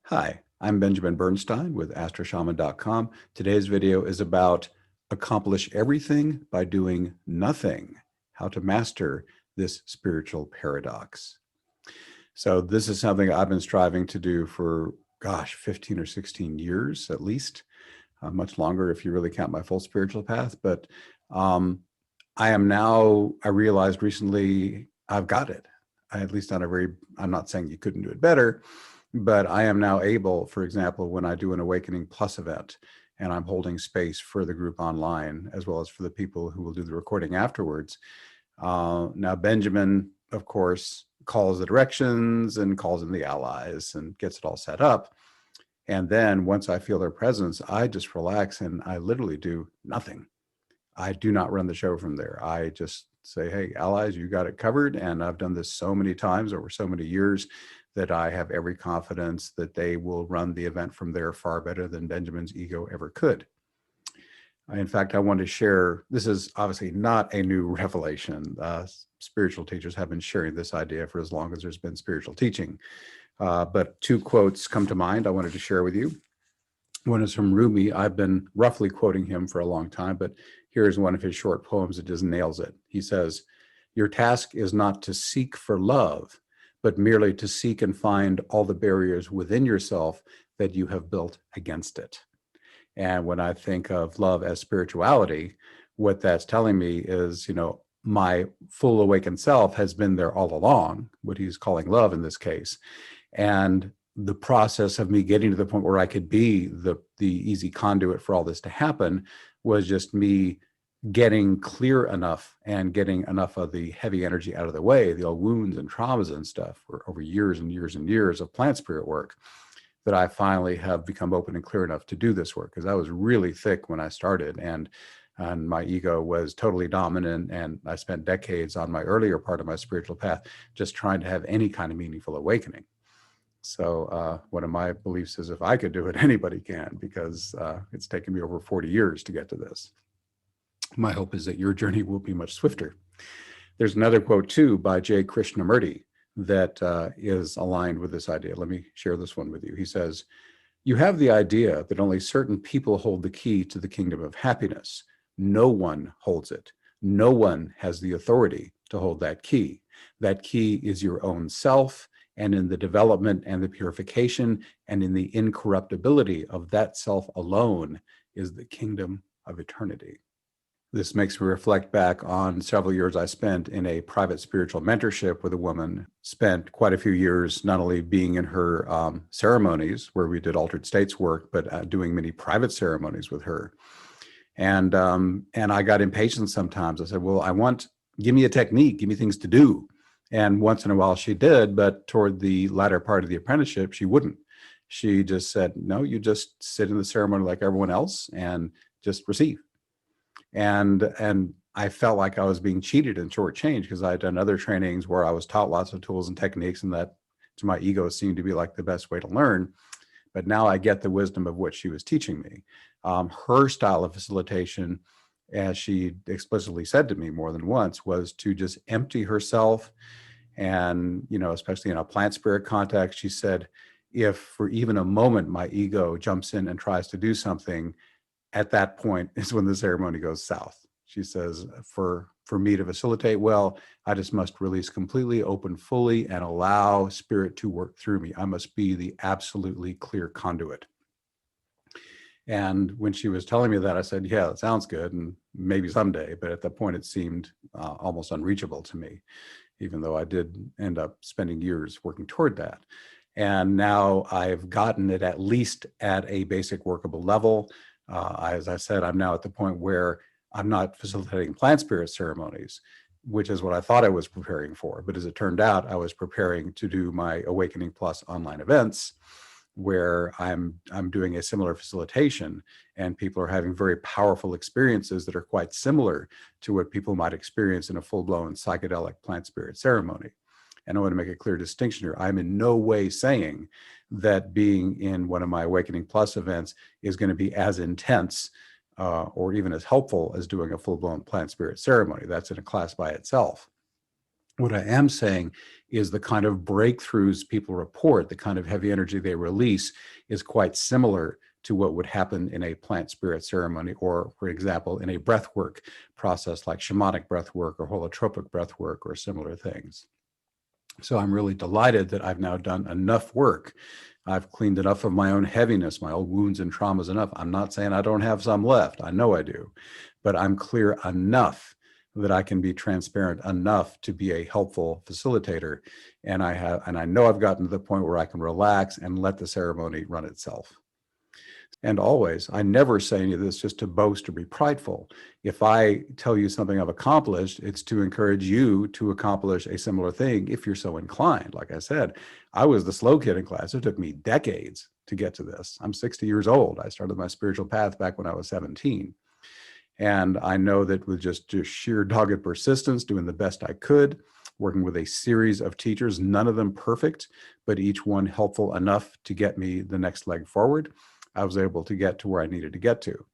Hi, I'm Benjamin Bernstein with astroshaman.com. Today's video is about accomplish everything by doing nothing, how to master this spiritual paradox. So this is something I've been striving to do for, 15 or 16 years at least, much longer if you really count my full spiritual path. But I realized recently I've got it. At least I'm not saying you couldn't do it better, but I am now able, for example, when I do an Awakening Plus event and I'm holding space for the group online, as well as for the people who will do the recording afterwards. Now, Benjamin, of course, calls the directions and calls in the allies and gets it all set up. And then once I feel their presence, I just relax and I literally do nothing. I do not run the show from there. I just say, hey, allies, you got it covered. And I've done this so many times over so many years that I have every confidence that they will run the event from there far better than Benjamin's ego ever could. In fact, I want to share, this is obviously not a new revelation. Spiritual teachers have been sharing this idea for as long as there's been spiritual teaching. But two quotes come to mind I wanted to share with you. One is from Rumi. I've been roughly quoting him for a long time, but here's one of his short poems that just nails it. He says, "Your task is not to seek for love, but merely to seek and find all the barriers within yourself that you have built against it." And when I think of love as spirituality, what that's telling me is, my full awakened self has been there all along, what he's calling love in this case. And the process of me getting to the point where I could be the easy conduit for all this to happen was just me getting clear enough and getting enough of the heavy energy out of the way, the old wounds and traumas and stuff for over years and years and years of plant spirit work, that I finally have become open and clear enough to do this work. Because I was really thick when I started, and my ego was totally dominant. And I spent decades on my earlier part of my spiritual path just trying to have any kind of meaningful awakening. So one of my beliefs is if I could do it, anybody can, because it's taken me over 40 years to get to this. My hope is that your journey will be much swifter. There's another quote too by Krishnamurti that is aligned with this idea. Let me share this one with you. He says, "You have the idea that only certain people hold the key to the kingdom of happiness. No one holds it. No one has the authority to hold that key. That key is your own self, and in the development and the purification and in the incorruptibility of that self alone is the kingdom of eternity." This makes me reflect back on several years I spent in a private spiritual mentorship with a woman, spent quite a few years not only being in her ceremonies where we did altered states work, but doing many private ceremonies with her. And I got impatient sometimes. I said, well, give me a technique, give me things to do. And once in a while she did, but toward the latter part of the apprenticeship, she wouldn't. She just said, no, you just sit in the ceremony like everyone else and just receive. And I felt like I was being cheated and shortchanged because I had done other trainings where I was taught lots of tools and techniques, and that to my ego seemed to be like the best way to learn. But now I get the wisdom of what she was teaching me. Her style of facilitation, as she explicitly said to me more than once, was to just empty herself. And, especially in a plant spirit context, she said, if for even a moment my ego jumps in and tries to do something, at that point is when the ceremony goes south. She says, for me to facilitate well, I just must release completely, open fully, and allow spirit to work through me. I must be the absolutely clear conduit. And when she was telling me that, I said, yeah, that sounds good, and maybe someday. But at that point, it seemed almost unreachable to me, even though I did end up spending years working toward that. And now I've gotten it at least at a basic workable level. As I said, I'm now at the point where I'm not facilitating plant spirit ceremonies, which is what I thought I was preparing for. But as it turned out, I was preparing to do my Awakening Plus online events, where I'm doing a similar facilitation, and people are having very powerful experiences that are quite similar to what people might experience in a full-blown psychedelic plant spirit ceremony. And I want to make a clear distinction here. I'm in no way saying that being in one of my Awakening Plus events is going to be as intense or even as helpful as doing a full-blown plant spirit ceremony. That's in a class by itself. What I am saying is the kind of breakthroughs people report, the kind of heavy energy they release, is quite similar to what would happen in a plant spirit ceremony, or, for example, in a breathwork process like shamanic breathwork or holotropic breathwork or similar things. So I'm really delighted that I've now done enough work. I've cleaned enough of my own heaviness, my old wounds and traumas enough. I'm not saying I don't have some left. I know I do, but I'm clear enough that I can be transparent enough to be a helpful facilitator. And I know I've gotten to the point where I can relax and let the ceremony run itself. And always, I never say any of this just to boast or be prideful. If I tell you something I've accomplished, it's to encourage you to accomplish a similar thing if you're so inclined. Like I said, I was the slow kid in class. It took me decades to get to this. I'm 60 years old. I started my spiritual path back when I was 17. And I know that with just sheer dogged persistence, doing the best I could, working with a series of teachers, none of them perfect, but each one helpful enough to get me the next leg forward, I was able to get to where I needed to get to.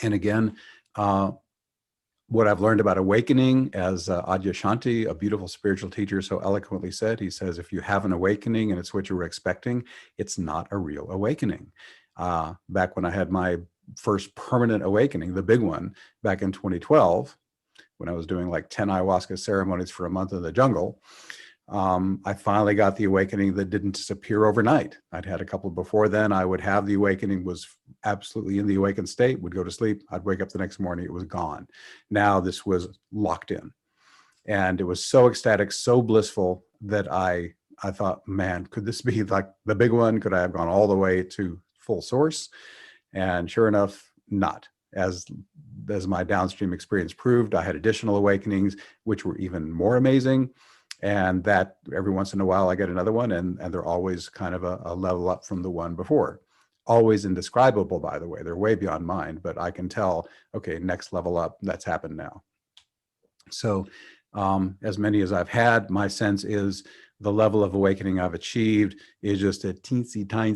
And again, what I've learned about awakening, as Adyashanti, a beautiful spiritual teacher, so eloquently said, he says, if you have an awakening and it's what you were expecting, it's not a real awakening. Back when I had my first permanent awakening, the big one, back in 2012, when I was doing like 10 ayahuasca ceremonies for a month in the jungle, I finally got the awakening that didn't disappear overnight. I'd had a couple before then. I would have the awakening, was absolutely in the awakened state, would go to sleep. I'd wake up the next morning, it was gone. Now this was locked in. And it was so ecstatic, so blissful that I thought, man, could this be like the big one? Could I have gone all the way to full source? And sure enough, not. As my downstream experience proved, I had additional awakenings, which were even more amazing. And that every once in a while I get another one, and they're always kind of a level up from the one before. Always indescribable, by the way. They're way beyond mine, but I can tell, okay, next level up, that's happened now. So as many as I've had, my sense is the level of awakening I've achieved is just a teensy tiny,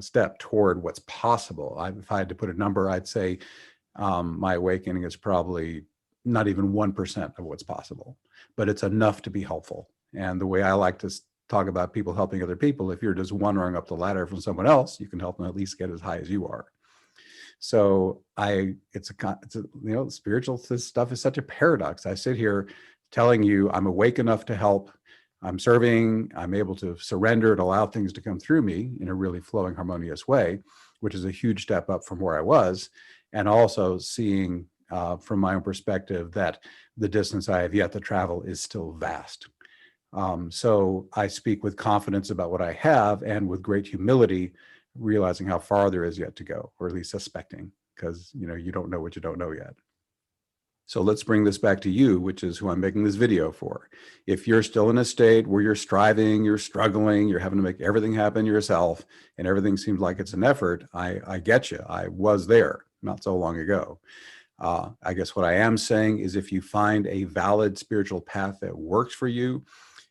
step toward what's possible. If I had to put a number, I'd say my awakening is probably not even 1% of what's possible, but it's enough to be helpful. And the way I like to talk about people helping other people, if you're just one rung up the ladder from someone else, you can help them at least get as high as you are. So spiritual stuff is such a paradox. I sit here telling you I'm awake enough to help. I'm serving, I'm able to surrender and allow things to come through me in a really flowing, harmonious way, which is a huge step up from where I was. And also seeing from my own perspective that the distance I have yet to travel is still vast. So I speak with confidence about what I have, and with great humility, realizing how far there is yet to go, or at least suspecting, because you don't know what you don't know yet. So let's bring this back to you, which is who I'm making this video for. If you're still in a state where you're striving, you're struggling, you're having to make everything happen yourself, and everything seems like it's an effort, I get you. I was there not so long ago. I guess what I am saying is, if you find a valid spiritual path that works for you,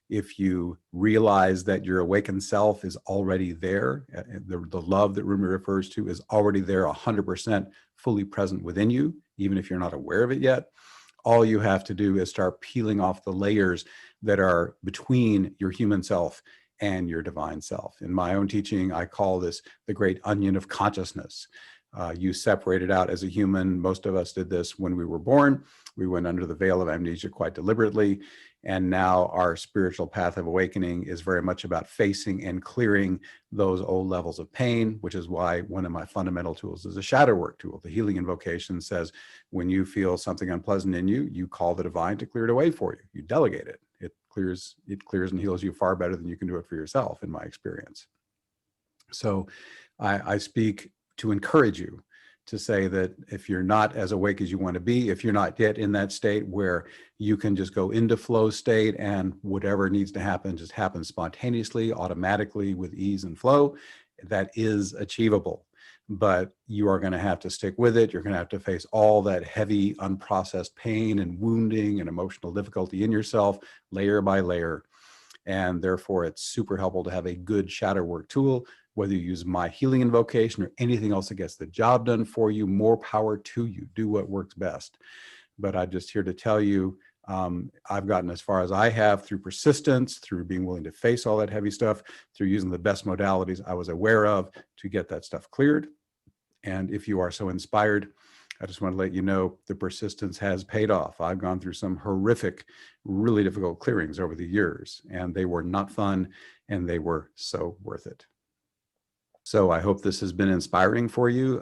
if you realize that your awakened self is already there, the love that Rumi refers to is already there, 100% fully present within you, even if you're not aware of it yet, all you have to do is start peeling off the layers that are between your human self and your divine self. In my own teaching, I call this the great onion of consciousness. You separate it out as a human. Most of us did this when we were born. We went under the veil of amnesia quite deliberately. And now our spiritual path of awakening is very much about facing and clearing those old levels of pain, which is why one of my fundamental tools is a shadow work tool. The healing invocation says, when you feel something unpleasant in you, you call the divine to clear it away for you. You delegate it. It clears and heals you far better than you can do it for yourself, in my experience. So I speak to encourage you to say that if you're not as awake as you want to be, if you're not yet in that state where you can just go into flow state and whatever needs to happen just happens spontaneously, automatically, with ease and flow, that is achievable. But you are going to have to stick with it. You're going to have to face all that heavy, unprocessed pain and wounding and emotional difficulty in yourself, layer by layer. And therefore, it's super helpful to have a good shadow work tool. Whether you use my healing invocation or anything else that gets the job done for you, more power to you. Do what works best. But I'm just here to tell you, I've gotten as far as I have through persistence, through being willing to face all that heavy stuff, through using the best modalities I was aware of to get that stuff cleared. And if you are so inspired, I just want to let you know the persistence has paid off. I've gone through some horrific, really difficult clearings over the years, and they were not fun, and they were so worth it. So I hope this has been inspiring for you.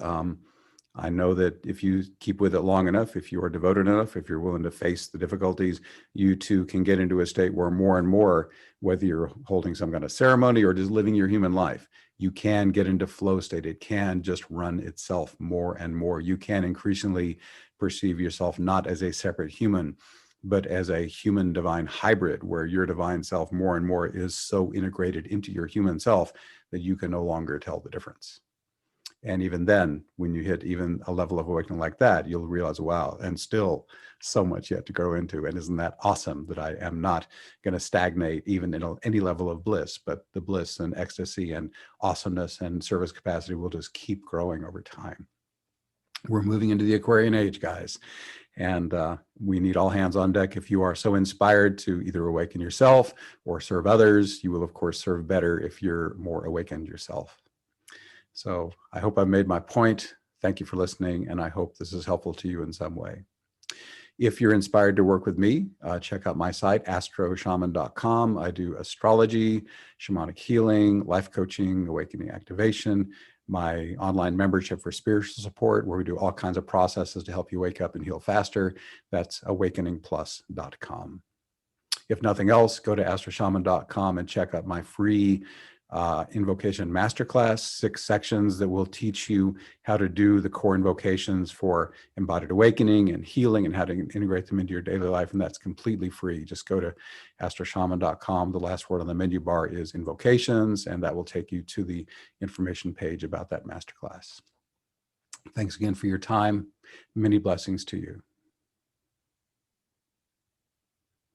I know that if you keep with it long enough, if you are devoted enough, if you're willing to face the difficulties, you too can get into a state where more and more, whether you're holding some kind of ceremony or just living your human life, you can get into flow state. It can just run itself more and more. You can increasingly perceive yourself not as a separate human, but as a human divine hybrid, where your divine self more and more is so integrated into your human self that you can no longer tell the difference. And even then, when you hit even a level of awakening like that, you'll realize, wow, and still so much yet to grow into. And isn't that awesome that I am not going to stagnate even in any level of bliss, but the bliss and ecstasy and awesomeness and service capacity will just keep growing over time. We're moving into the Aquarian age, guys. And we need all hands on deck. If you are so inspired to either awaken yourself or serve others, you will, of course, serve better if you're more awakened yourself. So I hope I've made my point. Thank you for listening, and I hope this is helpful to you in some way. If you're inspired to work with me, check out my site, astroshaman.com. I do astrology, shamanic healing, life coaching, awakening activation, my online membership for spiritual support, where we do all kinds of processes to help you wake up and heal faster. That's awakeningplus.com. If nothing else, go to astroshaman.com and check out my free Invocation Masterclass, 6 sections that will teach you how to do the core invocations for embodied awakening and healing and how to integrate them into your daily life. And that's completely free. Just go to astroshaman.com. The last word on the menu bar is invocations, and that will take you to the information page about that masterclass. Thanks again for your time. Many blessings to you.